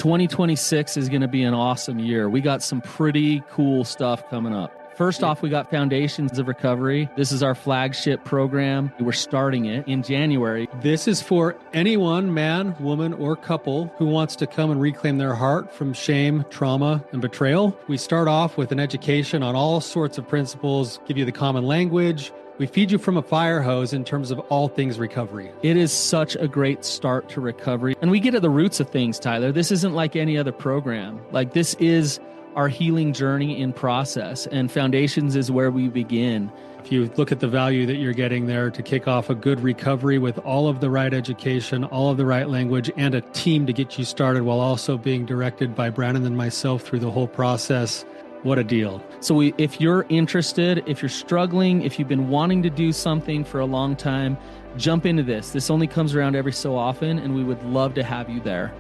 2026 is going to be an awesome year. We got some pretty cool stuff coming up. First off, we got Foundations of Recovery. This is our flagship program. We're starting it in January. This is for anyone, man, woman, or couple who wants to come and reclaim their heart from shame, trauma, and betrayal. We start off with an education on all sorts of principles, give you the common language. We feed you from a fire hose in terms of all things recovery. It is such a great start to recovery. And we get at the roots of things, Tyler. This isn't like any other program. Like, this is our healing journey in process, and Foundations is where we begin. If you look at the value that you're getting there to kick off a good recovery with all of the right education, all of the right language, and a team to get you started while also being directed by Brannon and myself through the whole process, what a deal. So if you're interested, if you're struggling, if you've been wanting to do something for a long time, jump into this. This only comes around every so often, and we would love to have you there.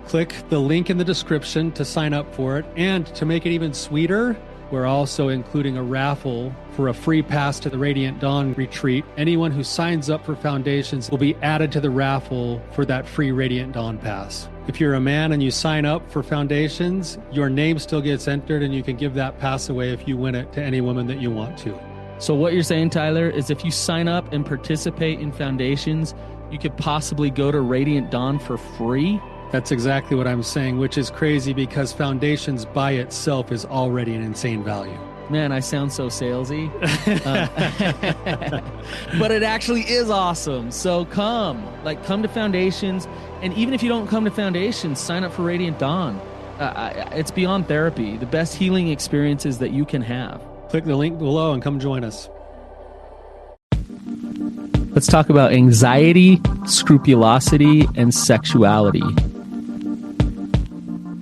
Click the link in the description to sign up for it. And to make it even sweeter, we're also including a raffle for a free pass to the Radiant Dawn retreat. Anyone who signs up for Foundations will be added to the raffle for that free Radiant Dawn pass. If you're a man and you sign up for Foundations, your name still gets entered, and you can give that pass away if you win it to any woman that you want to. So what you're saying, Tyler, is if you sign up and participate in Foundations, you could possibly go to Radiant Dawn for free? That's exactly what I'm saying, which is crazy because Foundations by itself is already an insane value. Man, I sound so salesy. But it actually is awesome. So come to Foundations. And even if you don't come to Foundations, sign up for Radiant Dawn. It's beyond therapy. The best healing experiences that you can have. Click the link below and come join us. Let's talk about anxiety, scrupulosity, and sexuality.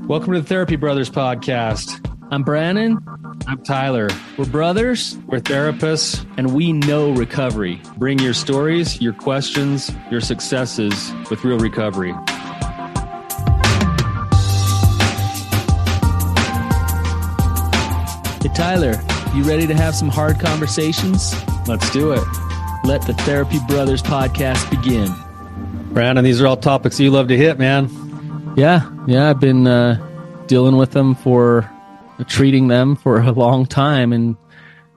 Welcome to the Therapy Brothers podcast. I'm Brannon. I'm Tyler. We're brothers. We're therapists. And we know recovery. Bring your stories, your questions, your successes with real recovery. Hey, Tyler, you ready to have some hard conversations? Let's do it. Let the Therapy Brothers podcast begin. Brannon, these are all topics you love to hit, man. Yeah, I've been dealing with them treating them for a long time, and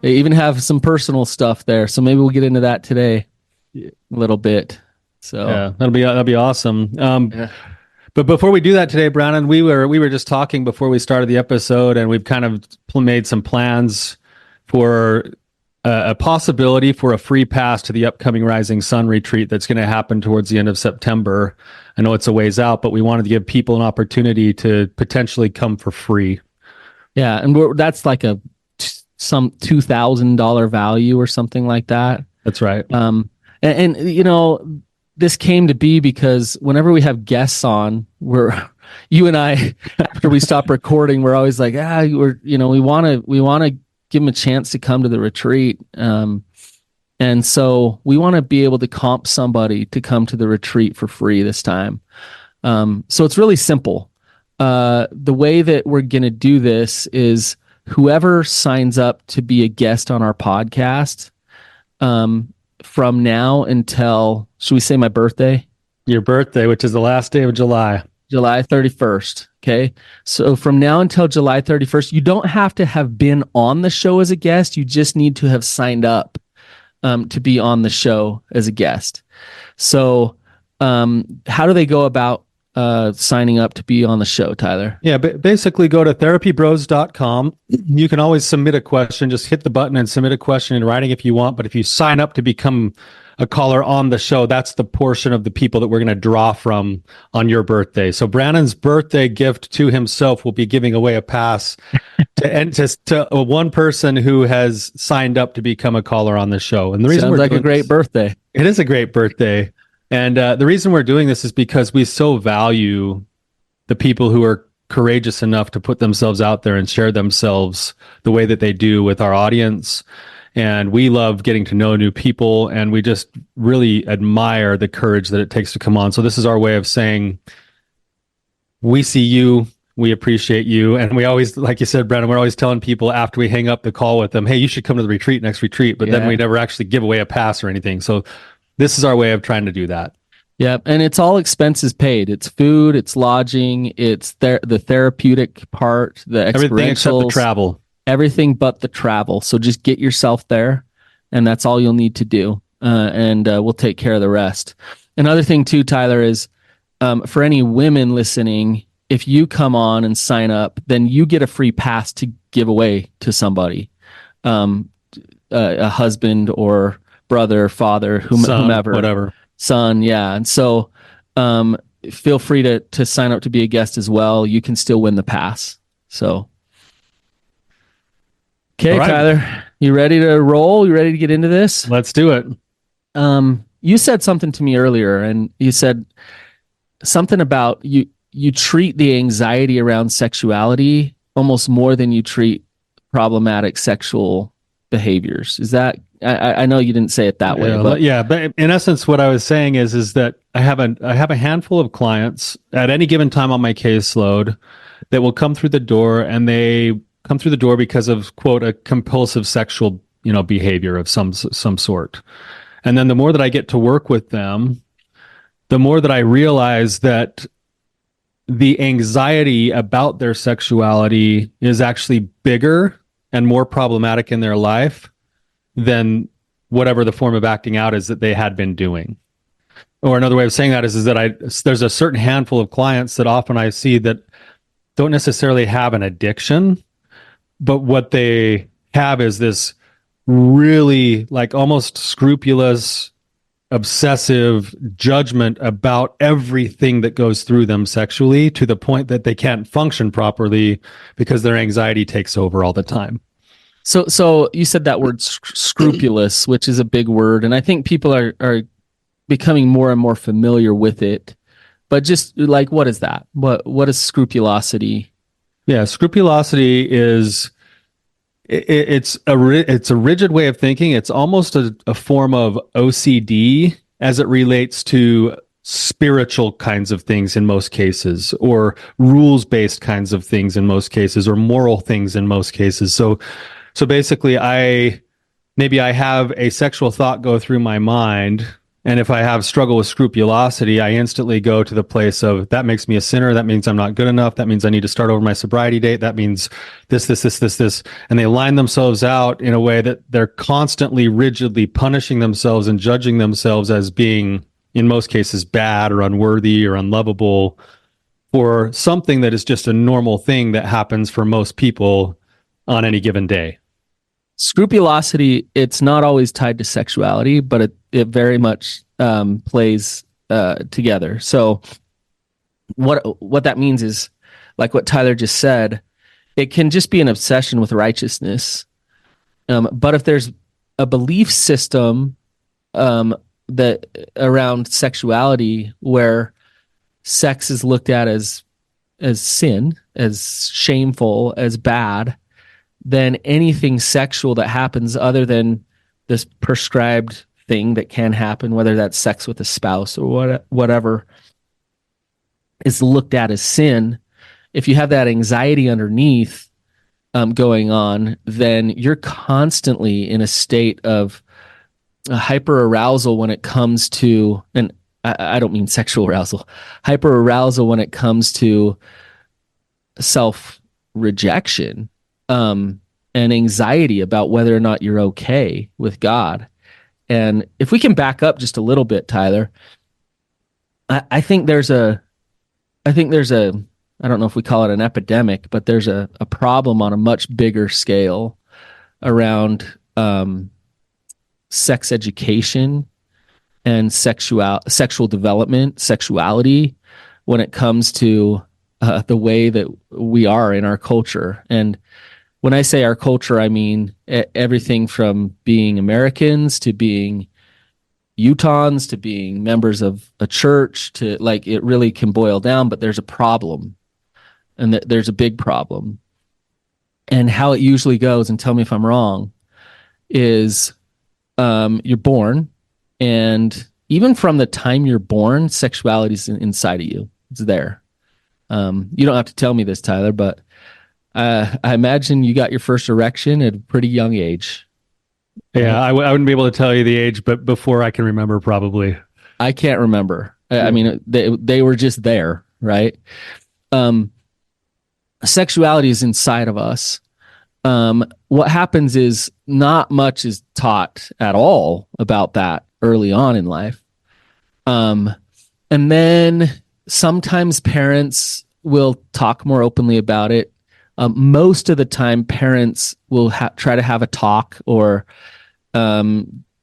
they even have some personal stuff there. So maybe we'll get into that today a little bit. So yeah, that'll be awesome. But before we do that today, Brannon, we were just talking before we started the episode, and we've kind of made some plans for a possibility for a free pass to the upcoming Rising Sun retreat that's going to happen towards the end of September. I know it's a ways out, but we wanted to give people an opportunity to potentially come for free. Yeah, and that's like some $2,000 value or something like that. That's right. And you know, this came to be because whenever we have guests on, you and I, after we stop recording, we're always like, we want to give them a chance to come to the retreat. And so we want to be able to comp somebody to come to the retreat for free this time. So it's really simple. The way that we're going to do this is whoever signs up to be a guest on our podcast, from now until, should we say my birthday? Your birthday, which is the last day of July. July 31st. Okay. So from now until July 31st, you don't have to have been on the show as a guest. You just need to have signed up to be on the show as a guest. So how do they go about signing up to be on the show, Tyler? Yeah, basically go to therapybros.com. You can always submit a question. Just hit the button and submit a question in writing if you want. But if you sign up to become a caller on the show, that's the portion of the people that we're going to draw from on your birthday. So Brannon's birthday gift to himself will be giving away a pass to one person who has signed up to become a caller on the show. And the reason sounds like a great birthday. It is a great birthday. And the reason we're doing this is because we so value the people who are courageous enough to put themselves out there and share themselves the way that they do with our audience. And we love getting to know new people, and we just really admire the courage that it takes to come on. So this is our way of saying, we see you, we appreciate you. And we always, like you said, Brannon, we're always telling people after we hang up the call with them, hey, you should come to the next retreat. But then we never actually give away a pass or anything. So this is our way of trying to do that. Yep. And it's all expenses paid. It's food, it's lodging, it's the therapeutic part, the Everything except the experientials, travel. everything but the travel. So just get yourself there, and that's all you'll need to do. And we'll take care of the rest. Another thing, too, Tyler, is for any women listening, if you come on and sign up, then you get a free pass to give away to somebody, a husband or brother, father, Son, whomever. whatever. Son, yeah. And so feel free to sign up to be a guest as well. You can still win the pass. So, okay, All right. Tyler, you ready to roll? You ready to get into this? Let's do it. You said something to me earlier, and you said something about you treat the anxiety around sexuality almost more than you treat problematic sexual behaviors. Is that, I know you didn't say it that way, but but in essence, what I was saying is that I have a handful of clients at any given time on my caseload that will come through the door, and they come through the door because of, quote, a compulsive sexual, behavior of some sort. And then the more that I get to work with them, the more that I realize that the anxiety about their sexuality is actually bigger and more problematic in their life than whatever the form of acting out is that they had been doing. Or another way of saying that is that there's a certain handful of clients that often I see that don't necessarily have an addiction, but what they have is this really like almost scrupulous, obsessive judgment about everything that goes through them sexually, to the point that they can't function properly because their anxiety takes over all the time. So you said that word scrupulous, which is a big word, and I think people are becoming more and more familiar with it. But just like, what is that? What is scrupulosity? Yeah, scrupulosity is it's a rigid way of thinking. It's almost a form of OCD as it relates to spiritual kinds of things in most cases, or rules-based kinds of things in most cases, or moral things in most cases. So basically, I have a sexual thought go through my mind, and if I have struggle with scrupulosity, I instantly go to the place of, that makes me a sinner. That means I'm not good enough. That means I need to start over my sobriety date. That means this. And they line themselves out in a way that they're constantly rigidly punishing themselves and judging themselves as being, in most cases, bad or unworthy or unlovable for something that is just a normal thing that happens for most people on any given day. Scrupulosity, it's not always tied to sexuality, but it very much plays together. So what that means is, like what Tyler just said, it can just be an obsession with righteousness. But if there's a belief system that around sexuality where sex is looked at as sin, as shameful, as bad, then anything sexual that happens other than this prescribed thing that can happen, whether that's sex with a spouse or whatever, is looked at as sin. If you have that anxiety underneath going on, then you're constantly in a state of hyper arousal when it comes to, and I don't mean sexual arousal, hyper arousal when it comes to self rejection. And anxiety about whether or not you're okay with God. And if we can back up just a little bit, Tyler, I think there's a, I don't know if we call it an epidemic, but there's a problem on a much bigger scale around sex education and sexual development, sexuality, when it comes to the way that we are in our culture. And when I say our culture, I mean everything from being Americans to being Utahns to being members of a church, to, like, it really can boil down, but there's a problem, and there's a big problem. And how it usually goes, and tell me if I'm wrong, is you're born, and even from the time you're born, sexuality is inside of you. It's there. You don't have to tell me this, Tyler, but I imagine you got your first erection at a pretty young age. Yeah, I wouldn't be able to tell you the age, but before I can remember, probably. I can't remember. I mean, they were just there, right? Um, Sexuality is inside of us. What happens is not much is taught at all about that early on in life. And then sometimes parents will talk more openly about it. Most of the time, parents will try to have a talk or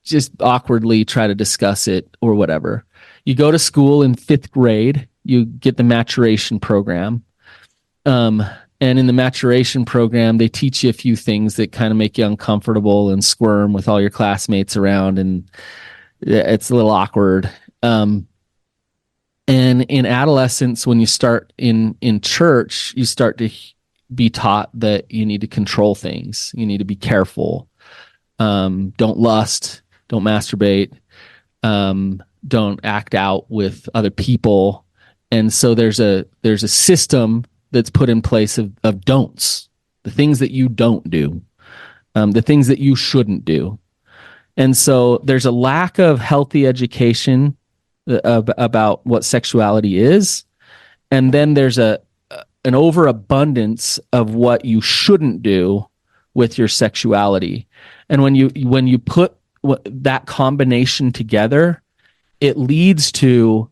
just awkwardly try to discuss it or whatever. You go to school in fifth grade, you get the maturation program. And in the maturation program, they teach you a few things that kind of make you uncomfortable and squirm with all your classmates around, and it's a little awkward. And in adolescence, when you start in church, you start to be taught that you need to control things. You need to be careful. Don't lust. Don't masturbate. Don't act out with other people. And so there's a system that's put in place of don'ts, the things that you don't do, the things that you shouldn't do. And so there's a lack of healthy education about what sexuality is. And then there's an overabundance of what you shouldn't do with your sexuality. And when you put that combination together, it leads to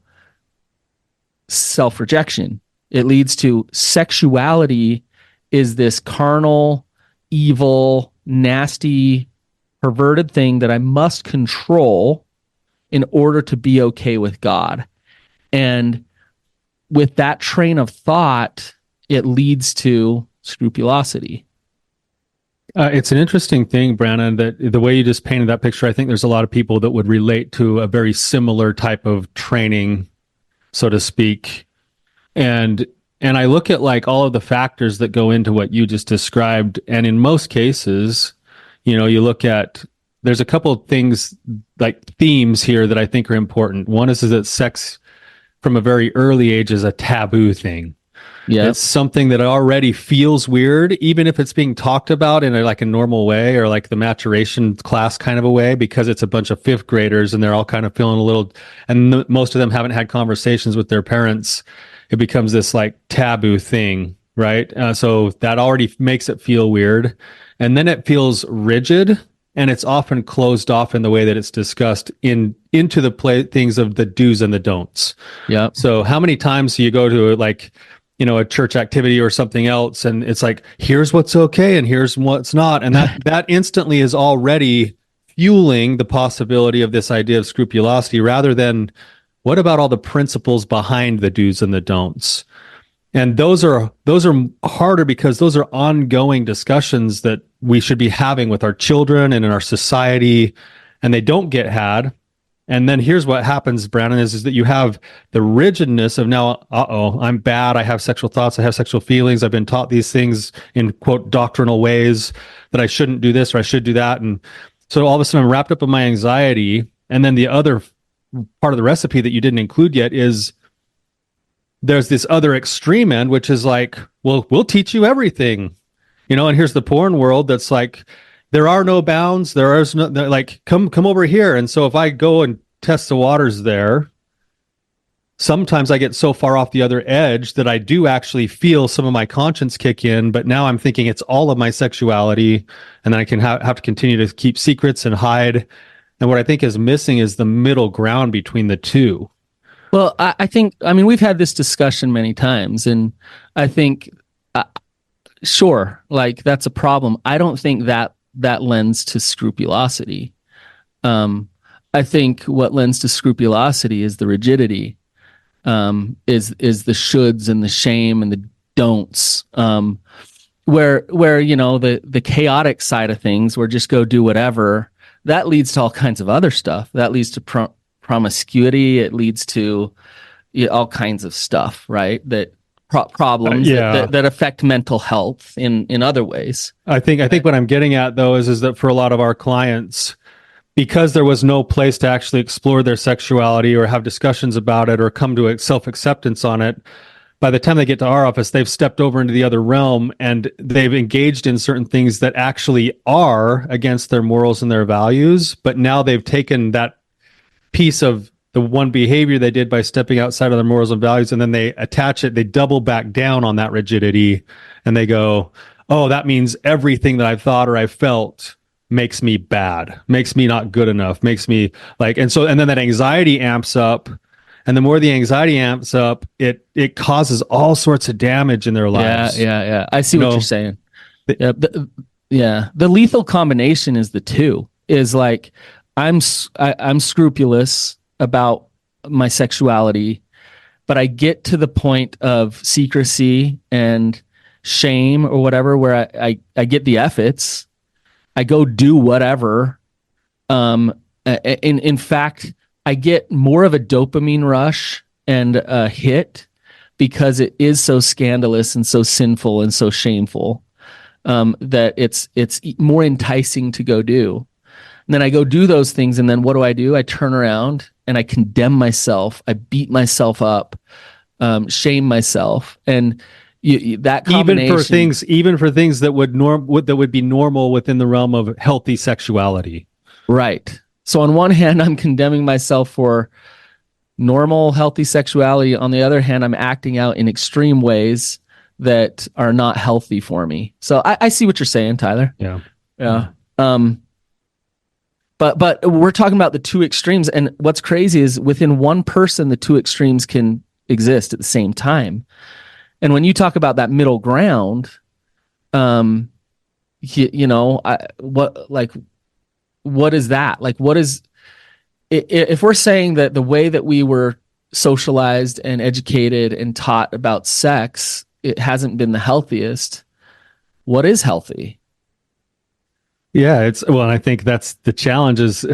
self-rejection. It leads to sexuality is this carnal, evil, nasty, perverted thing that I must control in order to be okay with God. And with that train of thought, it leads to scrupulosity. It's an interesting thing, Brannon, that the way you just painted that picture, I think there's a lot of people that would relate to a very similar type of training, so to speak. And I look at like all of the factors that go into what you just described. And in most cases, you look at, there's a couple of things like themes here that I think are important. One is that sex from a very early age is a taboo thing. Yeah, it's something that already feels weird, even if it's being talked about in a normal way or like the maturation class kind of a way, because it's a bunch of fifth graders and they're all kind of feeling a little, and most of them haven't had conversations with their parents. It becomes this like taboo thing, right? So that already makes it feel weird. And then it feels rigid, and it's often closed off in the way that it's discussed into the things of the do's and the don'ts. Yeah. So how many times do you go to a church activity or something else, and it's like, here's what's okay and here's what's not. And that instantly is already fueling the possibility of this idea of scrupulosity, rather than what about all the principles behind the do's and the don'ts? And those are harder because those are ongoing discussions that we should be having with our children and in our society, and they don't get had. And then here's what happens, Brannon, is that you have the rigidness of now, I'm bad. I have sexual thoughts. I have sexual feelings. I've been taught these things in, quote, doctrinal ways that I shouldn't do this or I should do that. And so all of a sudden I'm wrapped up in my anxiety. And then the other part of the recipe that you didn't include yet is there's this other extreme end, which is like, well, we'll teach you everything, and here's the porn world that's like, there are no bounds. There is no, like, come over here. And so if I go and test the waters there, sometimes I get so far off the other edge that I do actually feel some of my conscience kick in, but now I'm thinking it's all of my sexuality, and then I can have to continue to keep secrets and hide. And what I think is missing is the middle ground between the two. Well, I think, we've had this discussion many times, and I think, sure, like that's a problem. I don't think that lends to scrupulosity. I think what lends to scrupulosity is the rigidity, is the shoulds and the shame and the don'ts, where the chaotic side of things, where just go do whatever, that leads to all kinds of other stuff. That leads to promiscuity. It leads to all kinds of stuff, right? That problems that affect mental health in other ways. I think what I'm getting at, though, is that for a lot of our clients, because there was no place to actually explore their sexuality or have discussions about it or come to a self-acceptance on it, by the time they get to our office, they've stepped over into the other realm and they've engaged in certain things that actually are against their morals and their values. But now they've taken that piece of the one behavior they did by stepping outside of their morals and values, and then they attach it, they double back down on that rigidity, and they go, oh, that means everything that I've thought or I've felt makes me bad, makes me not good enough, makes me like, and then that anxiety amps up. And the more the anxiety amps up, it causes all sorts of damage in their lives. Yeah. I see what you're saying. The lethal combination is the two. Is like I'm scrupulous about my sexuality, but I get to the point of secrecy and shame or whatever where I get the efforts. I go do whatever. In fact, I get more of a dopamine rush and a hit because it is so scandalous and so sinful and so shameful, that it's more enticing to go do. And then I go do those things, and then what do? I turn around and I condemn myself. I beat myself up, shame myself, and that combination. Even for things that would be normal within the realm of healthy sexuality. Right. So on one hand, I'm condemning myself for normal, healthy sexuality. On the other hand, I'm acting out in extreme ways that are not healthy for me. So I see what you're saying, Tyler. Yeah. But we're talking about the two extremes, and what's crazy is within one person, the two extremes can exist at the same time. And when you talk about that middle ground, what is that? Like, what is, if we're saying that the way that we were socialized and educated and taught about sex, it hasn't been the healthiest, what is healthy? Yeah, I think that's the challenge is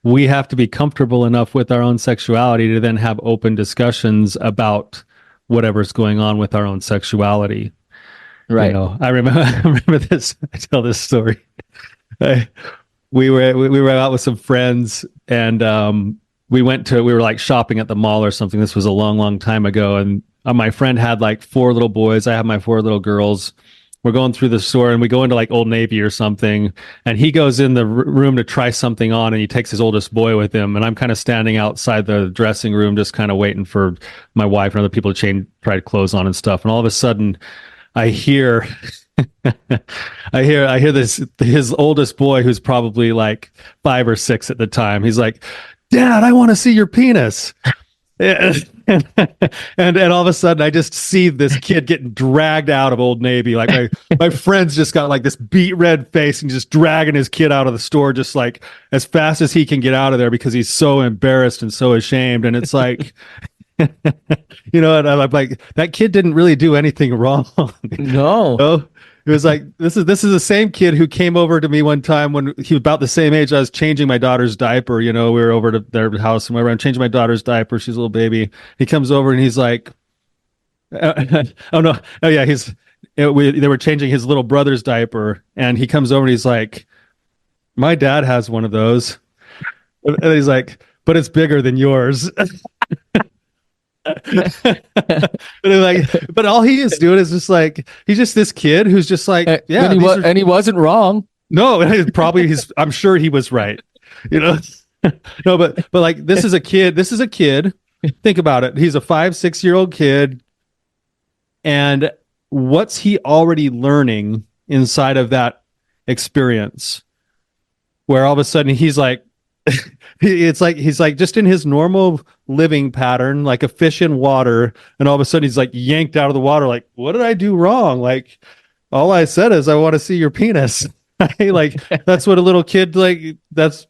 we have to be comfortable enough with our own sexuality to then have open discussions about whatever's going on with our own sexuality. Right. I remember this. I tell this story. We were out with some friends, and we were like shopping at the mall or something. This was a long time ago, and my friend had like 4 little boys. I have my 4 little girls. We're going through the store, and we go into like Old Navy or something, and he goes in the room to try something on, and he takes his oldest boy with him, and I'm kind of standing outside the dressing room just kind of waiting for my wife and other people to try clothes on and stuff. And all of a sudden I hear I hear this, his oldest boy, who's probably like 5 or 6 at the time. He's like, "Dad, I want to see your penis." And all of a sudden I just see this kid getting dragged out of Old Navy. Like my friend's just got like this beet red face and just dragging his kid out of the store just like as fast as he can get out of there because he's so embarrassed and so ashamed. And it's like, and I'm like, that kid didn't really do anything wrong. No. It was like, this is the same kid who came over to me one time when he was about the same age. I was changing my daughter's diaper. We were over to their house and I'm changing my daughter's diaper. She's a little baby. He comes over and he's like, oh no. Oh yeah. They were changing his little brother's diaper, and he comes over and he's like, "My dad has one of those." And he's like, "But it's bigger than yours." But all he is doing is just like, he's just this kid who's just like, yeah, and he wasn't wrong. No, I'm sure he was right. No, but like, this is a kid. Think about it. He's a 5-6-year-old kid. And what's he already learning inside of that experience where all of a sudden he's like, he's like just in his normal living pattern, like a fish in water, and all of a sudden he's like yanked out of the water. Like, what did I do wrong? Like, all I said is I want to see your penis. Like, that's what a little kid, like, that's,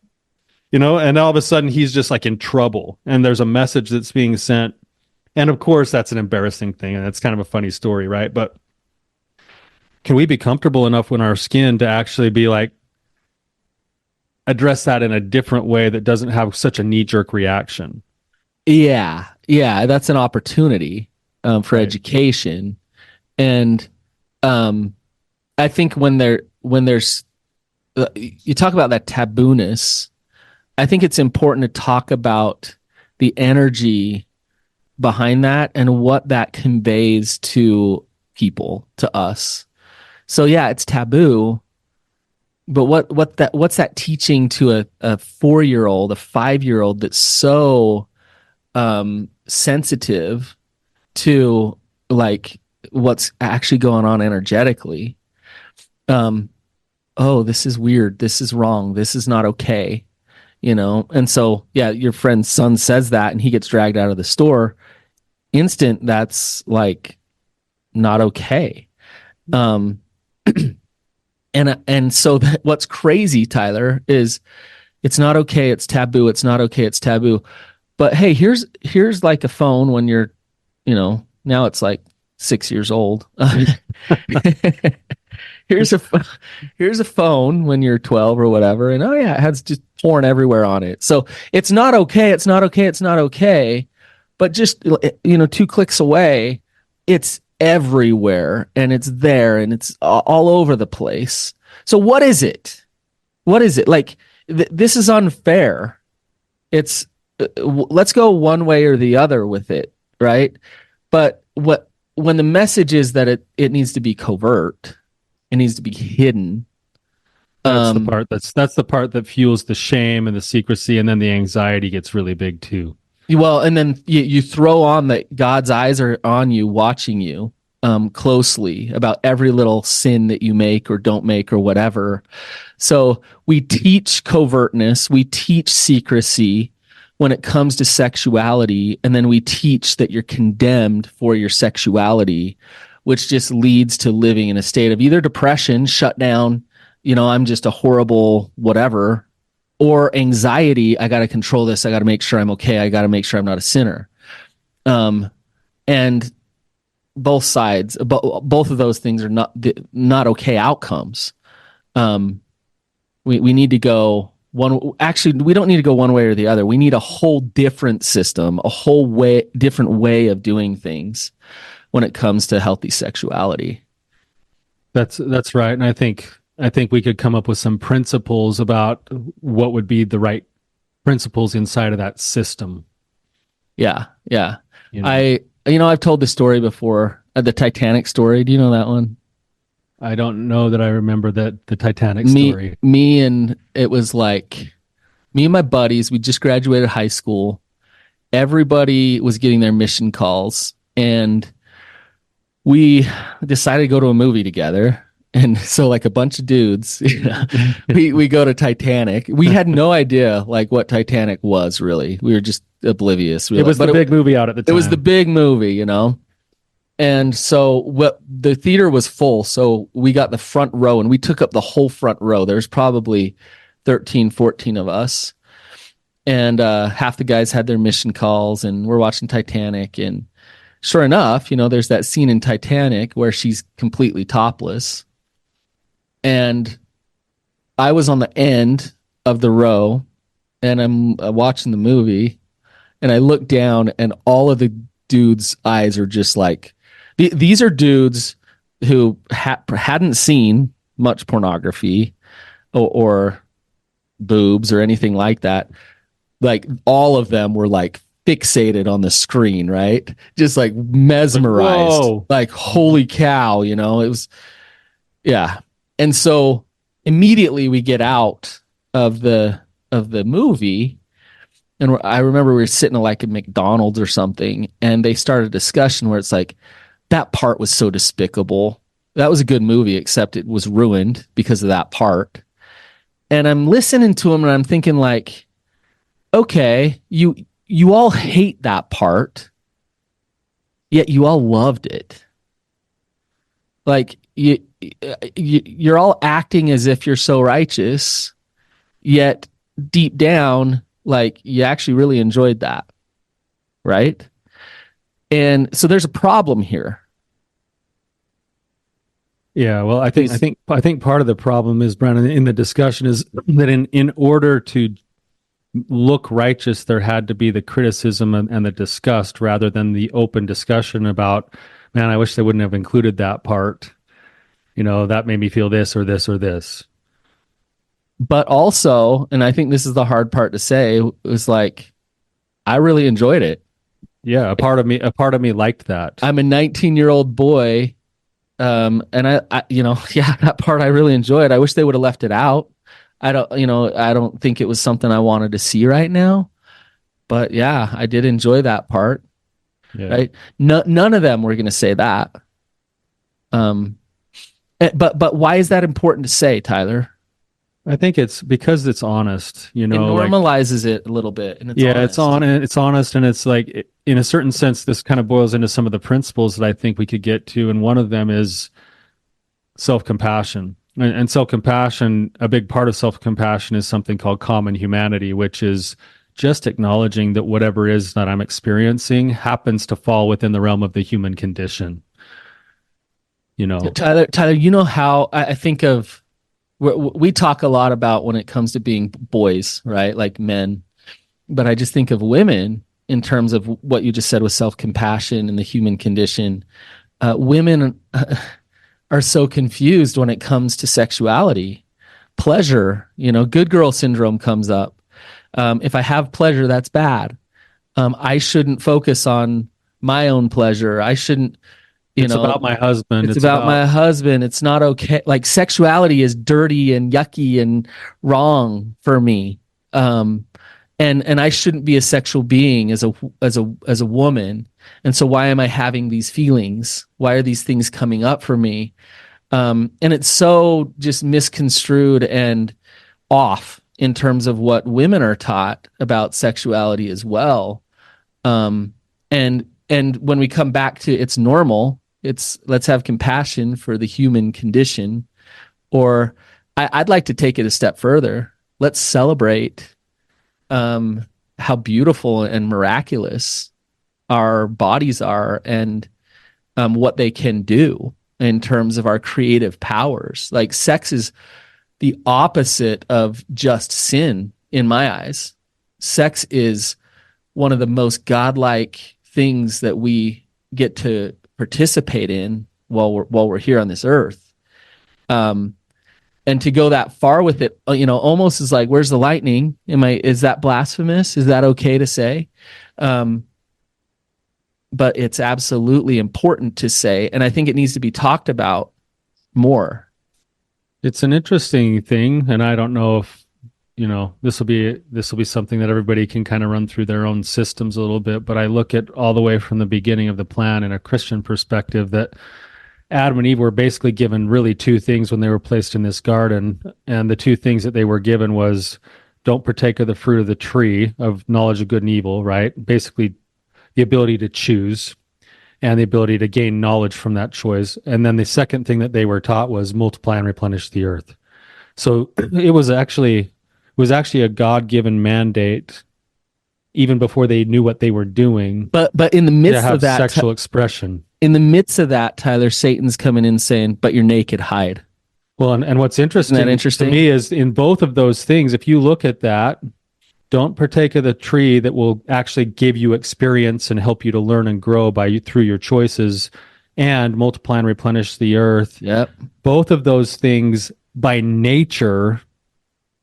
and all of a sudden he's just like in trouble, and there's a message that's being sent. And of course that's an embarrassing thing, and it's kind of a funny story, right? But can we be comfortable enough in our skin to actually be like, address that in a different way that doesn't have such a knee-jerk reaction? Yeah, that's an opportunity for education. And I think when there's you talk about that tabooness, I think it's important to talk about the energy behind that and what that conveys to people, to us. So yeah, it's taboo. But what's that teaching to a 4-year-old, a 5-year-old that's so sensitive to like what's actually going on energetically. Um, oh, this is weird. This is wrong. This is not okay. And so, yeah, your friend's son says that and he gets dragged out of the store. Instant, that's like not okay. Um, and so what's crazy, Tyler, is it's not okay. It's taboo. It's not okay. It's taboo. But hey, here's like a phone when you're, now it's like 6 years old. here's a here's a phone when you're 12 or whatever, and oh yeah, it has just porn everywhere on it. So it's not okay. It's not okay. It's not okay. But just 2 clicks away, it's everywhere and it's there and it's all over the place. So what is it? What is it? Like this is unfair. It's let's go one way or the other with it, right? But when the message is that it needs to be covert, it needs to be hidden. That's the part that fuels the shame and the secrecy, and then the anxiety gets really big too. Well, and then you throw on that God's eyes are on you, watching you closely about every little sin that you make or don't make or whatever. So we teach covertness, we teach secrecy when it comes to sexuality, and then we teach that you're condemned for your sexuality, which just leads to living in a state of either depression, shut down, I'm just a horrible whatever, or anxiety. I got to control this. I got to make sure I'm okay. I got to make sure I'm not a sinner. And both sides, both of those things are not okay outcomes. We need to go one. Actually, we don't need to go one way or the other. We need a whole different system, a whole different way of doing things when it comes to healthy sexuality. That's right. And I think we could come up with some principles about what would be the right principles inside of that system. Yeah. Yeah. I've told this story before, the Titanic story. Do you know that one? I don't know that I remember the Titanic story. And it was like me and my buddies, we just graduated high school. Everybody was getting their mission calls and we decided to go to a movie together. And so like a bunch of dudes, we go to Titanic. We had no idea like what Titanic was really. We were just oblivious. It was the big movie out at the time. It was the big movie, And so the theater was full. So we got the front row and we took up the whole front row. There's probably 13, 14 of us. And half the guys had their mission calls and we're watching Titanic. And sure enough, there's that scene in Titanic where she's completely topless. And I was on the end of the row and I'm watching the movie and I look down and all of the dudes' eyes are just like, these are dudes who hadn't seen much pornography or boobs or anything like that. Like all of them were like fixated on the screen, right? Just like mesmerized, like holy cow, it was, yeah. And so immediately we get out of the movie, and I remember we were sitting at like a McDonald's or something, and they started a discussion where it's like, that part was so despicable. That was a good movie, except it was ruined because of that part. And I'm listening to them, and I'm thinking like, okay, you all hate that part, yet you all loved it. Like you're all acting as if you're so righteous, yet deep down, like you actually really enjoyed that, right? And so there's a problem here. Yeah, well, I think part of the problem is, Brannon, in the discussion is that in order to look righteous, there had to be the criticism and the disgust rather than the open discussion about, man, I wish they wouldn't have included that part. That made me feel this or this or this. But also, and I think this is the hard part to say, was like, I really enjoyed it. Yeah, a part of me liked that. I'm a 19-year-old boy, and I that part I really enjoyed. I wish they would have left it out. I don't think it was something I wanted to see right now. But yeah, I did enjoy that part, Yeah. right? No, none of them were going to say that. Um, but why is that important to say, Tyler? I think it's because it's honest, It like, normalizes it a little bit, and it's yeah, honest. it's honest, and it's like, in a certain sense, this kind of boils into some of the principles that I think we could get to, and one of them is self-compassion. And self-compassion, a big part of self-compassion is something called common humanity, which is just acknowledging that whatever is that I'm experiencing happens to fall within the realm of the human condition. You know, Tyler, you know how I think of we talk a lot about when it comes to being boys, right? Like men, but I just think of women in terms of what you just said with self-compassion and the human condition. Women are so confused when it comes to sexuality, pleasure. Good girl syndrome comes up. If I have pleasure, that's bad. I shouldn't focus on my own pleasure. I shouldn't, you it's know, about my husband. it's It's about about, my husband. It's not okay. Like sexuality is dirty and yucky and wrong for me. And I shouldn't be a sexual being as a woman. And so why am I having these feelings? Why are these things coming up for me? And it's so just misconstrued and off in terms of what women are taught about sexuality as well. And when we come back to it's normal, it's let's have compassion for the human condition. Or I'd like to take it a step further. Let's celebrate how beautiful and miraculous our bodies are, and what they can do in terms of our creative powers. Like sex is the opposite of just sin in my eyes. Sex is one of the most godlike things that we get to participate in while we're here on this earth. Um, and to go that far with it, almost is like, where's the lightning? Is that blasphemous? Is that okay to say? But it's absolutely important to say, and I think it needs to be talked about more. it's an interesting thing, and I don't know if, this will be something that everybody can kind of run through their own systems a little bit, but I look at all the way from the beginning of the plan in a Christian perspective, that Adam and Eve were basically given really two things when they were placed in this garden. And the two things that they were given was, don't partake of the fruit of the tree of knowledge of good and evil, right? Basically, the ability to choose and the ability to gain knowledge from that choice. And then the second thing that they were taught was multiply and replenish the earth. So it was actually a God-given mandate, even before they knew what they were doing, But in the to midst have of that, sexual expression. in the midst of that, Tyler, Satan's coming in saying, "But you're naked, hide." Well, and what's Isn't that interesting to interesting? me is, in both of those things, if you look at that, don't partake of the tree that will actually give you experience and help you to learn and grow through your choices, and multiply and replenish the earth. Yep. Both of those things by nature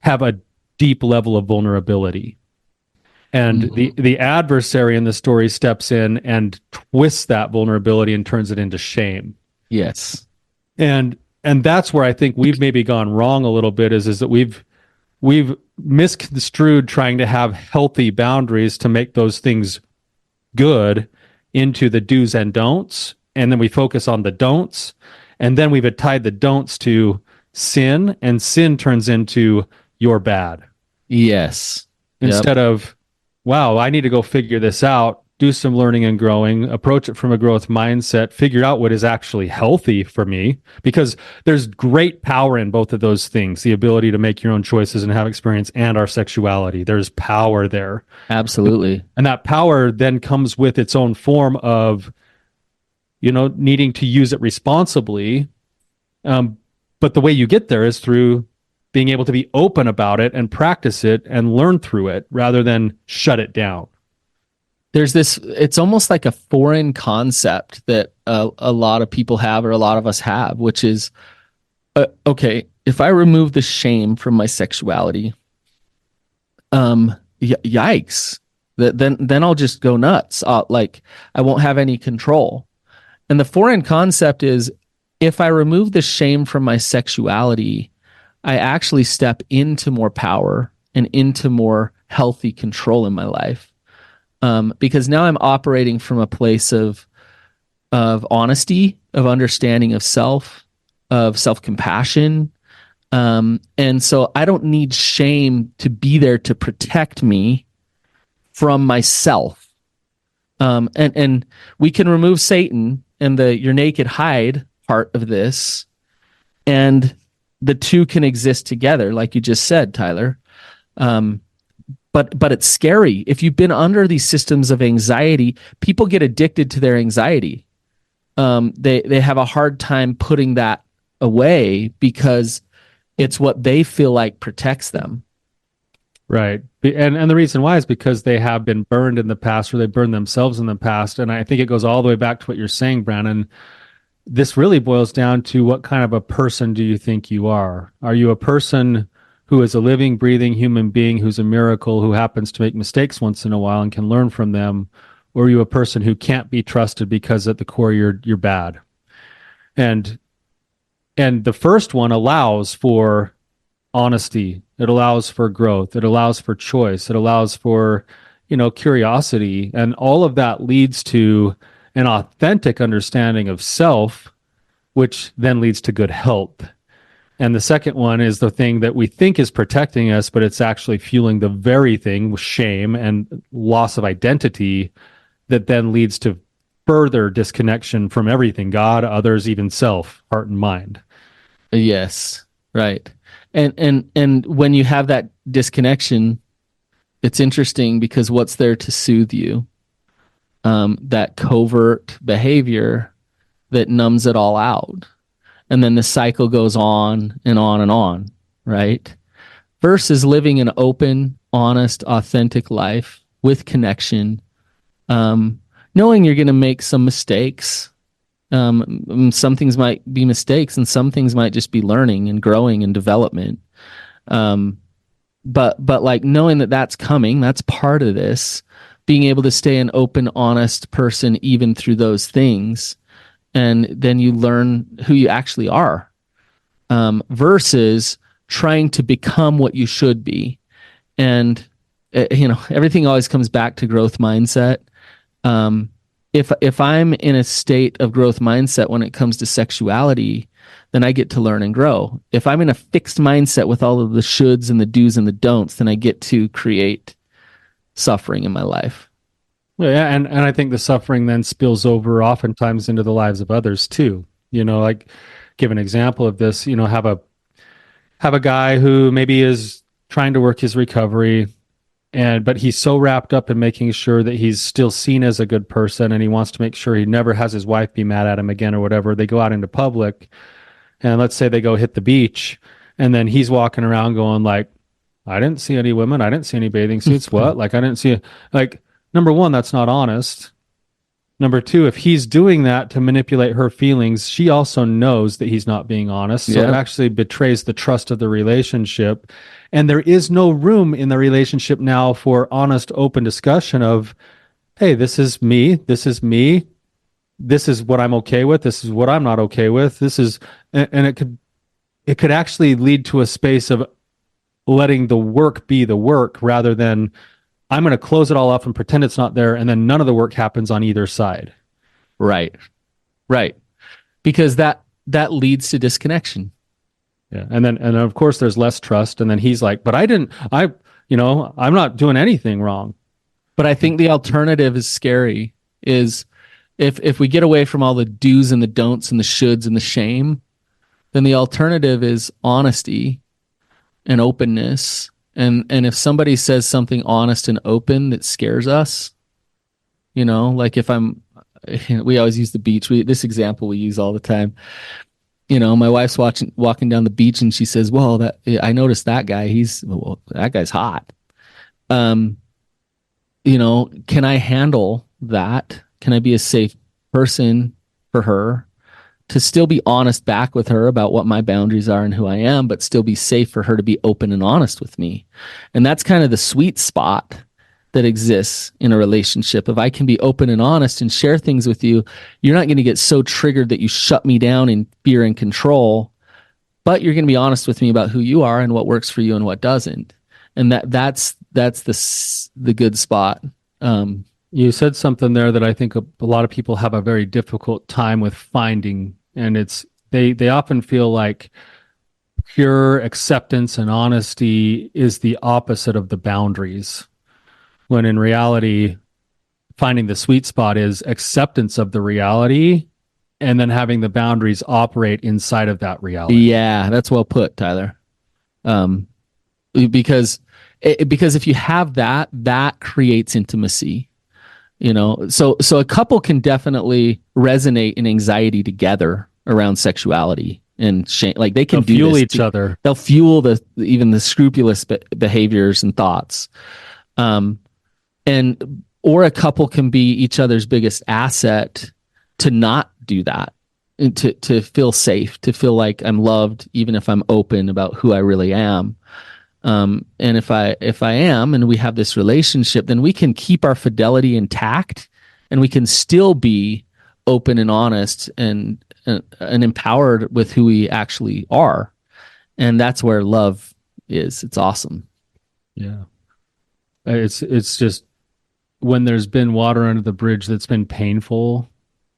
have a deep level of vulnerability. And the adversary in the story steps in and twists that vulnerability and turns it into shame. Yes. And that's where I think we've maybe gone wrong a little bit, is that we've misconstrued trying to have healthy boundaries to make those things good into the do's and don'ts, and then we focus on the don'ts, and then we've tied the don'ts to sin, and sin turns into you're bad, Yes. Yep. instead of, wow, I need to go figure this out, do some learning and growing, approach it from a growth mindset, figure out what is actually healthy for me, because there's great power in both of those things, the ability to make your own choices and have experience, and our sexuality. There's power there. Absolutely. And that power then comes with its own form of, needing to use it responsibly. But the way you get there is through being able to be open about it and practice it and learn through it, rather than shut it down. There's it's almost like a foreign concept that a lot of people have, or a lot of us have, which is, okay, if I remove the shame from my sexuality, yikes, then I'll just go nuts. Like I won't have any control. And the foreign concept is, if I remove the shame from my sexuality, I actually step into more power and into more healthy control in my life. Because now I'm operating from a place of honesty, of understanding of self compassion. And so I don't need shame to be there to protect me from myself. And we can remove Satan and the "you're naked, hide" part of this, and the two can exist together, like you just said, Tyler. But it's scary. If you've been under these systems of anxiety, people get addicted to their anxiety. They have a hard time putting that away because it's what they feel like protects them. Right. And the reason why is because they have been burned in the past, or they burned themselves in the past. And I think it goes all the way back to what you're saying, Brannon. This really boils down to, what kind of a person do you think you are? Are you a person who is a living, breathing human being who's a miracle, who happens to make mistakes once in a while and can learn from them? Or are you a person who can't be trusted because at the core you're bad? And the first one allows for honesty. It allows for growth. It allows for choice. It allows for, curiosity. And all of that leads to an authentic understanding of self, which then leads to good health. And the second one is the thing that we think is protecting us, but it's actually fueling the very thing, with shame and loss of identity, that then leads to further disconnection from everything: God, others, even self, heart, and mind. Yes, right. And when you have that disconnection, it's interesting because what's there to soothe you? That covert behavior that numbs it all out. And then the cycle goes on and on and on, right? Versus living an open, honest, authentic life with connection, knowing you're going to make some mistakes. Some things might be mistakes, and some things might just be learning and growing and development. But like knowing that that's coming, that's part of this. Being able to stay an open, honest person even through those things, and then you learn who you actually are, versus trying to become what you should be. And everything always comes back to growth mindset. If I'm in a state of growth mindset when it comes to sexuality, then I get to learn and grow. If I'm in a fixed mindset with all of the shoulds and the do's and the don'ts, then I get to create suffering in my life. Yeah, and I think the suffering then spills over oftentimes into the lives of others too. Like, give an example of this. Have a guy who maybe is trying to work his recovery, but he's so wrapped up in making sure that he's still seen as a good person, and he wants to make sure he never has his wife be mad at him again or whatever. They go out into public, and let's say they go hit the beach, and then he's walking around going like, "I didn't see any women. I didn't see any bathing suits. What? Like, I didn't see like." Number one, that's not honest. Number two, if he's doing that to manipulate her feelings, she also knows that he's not being honest. So it actually betrays the trust of the relationship. And there is no room in the relationship now for honest, open discussion of, hey, this is me. This is me. This is what I'm okay with. This is what I'm not okay with. And it could actually lead to a space of letting the work be the work, rather than, I'm going to close it all up and pretend it's not there, and then none of the work happens on either side. Right. Because that leads to disconnection. Yeah. And of course there's less trust. And then he's like, but I'm not doing anything wrong. But I think the alternative is scary, is if we get away from all the do's and the don'ts and the shoulds and the shame, then the alternative is honesty and openness. And if somebody says something honest and open that scares us, like we always use the beach. This example we use all the time. My wife's walking down the beach, and she says, "Well, I noticed that guy. That guy's hot." Can I handle that? Can I be a safe person for her to still be honest back with her about what my boundaries are and who I am, but still be safe for her to be open and honest with me? And that's kind of the sweet spot that exists in a relationship. If I can be open and honest and share things with you, you're not going to get so triggered that you shut me down in fear and control, but you're going to be honest with me about who you are and what works for you and what doesn't. And that's the good spot. You said something there that I think a lot of people have a very difficult time with finding, and it's they often feel like pure acceptance and honesty is the opposite of the boundaries, when in reality, finding the sweet spot is acceptance of the reality and then having the boundaries operate inside of that reality. Yeah, that's well put, Tyler. Um, because if you have that, that creates intimacy. So a couple can definitely resonate in anxiety together around sexuality and shame. Like they can They'll do fuel this each other. They'll fuel even the scrupulous behaviors and thoughts. And or a couple can be each other's biggest asset to not do that, and to feel safe, to feel like I'm loved, even if I'm open about who I really am. And if I am, and we have this relationship, then we can keep our fidelity intact, and we can still be open and honest and empowered with who we actually are. And that's where love is. It's awesome. Yeah. It's just when there's been water under the bridge that's been painful,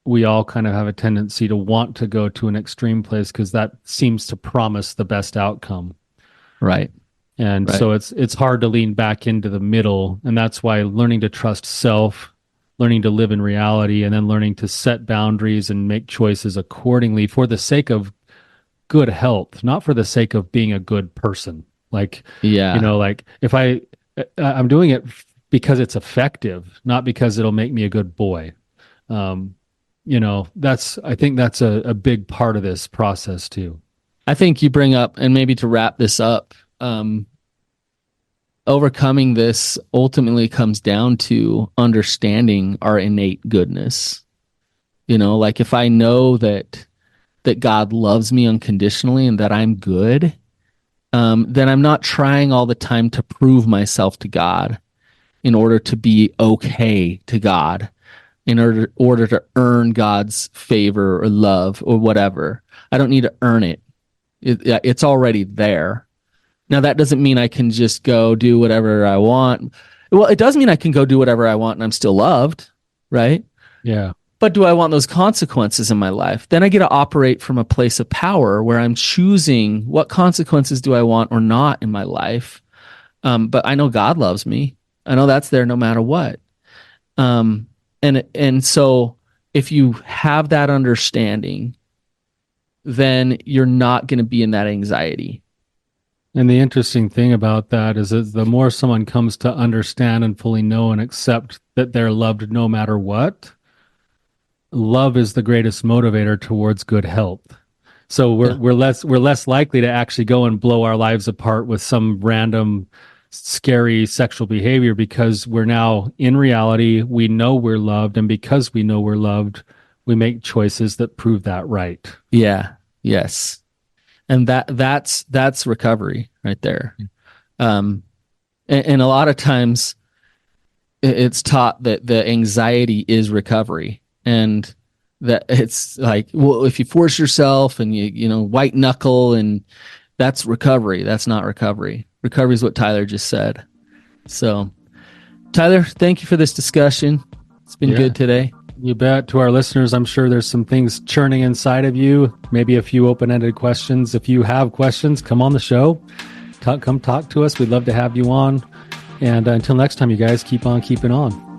we all kind of have a tendency to want to go to an extreme place because that seems to promise the best outcome. Right. And Right. so it's hard to lean back into the middle. And that's why learning to trust self, learning to live in reality, and then learning to set boundaries and make choices accordingly for the sake of good health, not for the sake of being a good person. Like, Yeah. like if I'm doing it because it's effective, not because it'll make me a good boy. I think that's a big part of this process too. I think you bring up, and maybe to wrap this up, overcoming this ultimately comes down to understanding our innate goodness. Like if I know that God loves me unconditionally and that I'm good, then I'm not trying all the time to prove myself to God in order to be okay to God, in order to earn God's favor or love or whatever. I don't need to earn it. It's already there. Now, that doesn't mean I can just go do whatever I want. Well, it does mean I can go do whatever I want and I'm still loved, right? Yeah. But do I want those consequences in my life? Then I get to operate from a place of power where I'm choosing what consequences do I want or not in my life. But I know God loves me. I know that's there no matter what. And so if you have that understanding, then you're not going to be in that anxiety. And the interesting thing about that is that the more someone comes to understand and fully know and accept that they're loved no matter what, love is the greatest motivator towards good health. So we're less likely to actually go and blow our lives apart with some random scary sexual behavior because we're now in reality, we know we're loved, and because we know we're loved, we make choices that prove that right. Yeah. Yes. And that's recovery right there. And a lot of times it's taught that the anxiety is recovery, and that it's like, well, if you force yourself and you white knuckle, and that's recovery. That's not recovery. Recovery is what Tyler just said. So, Tyler, thank you for this discussion. It's been good today. You bet. To our listeners, I'm sure there's some things churning inside of you, maybe a few open-ended questions. If you have questions, come on the show. Come talk to us. We'd love to have you on. And until next time, you guys, keep on keeping on.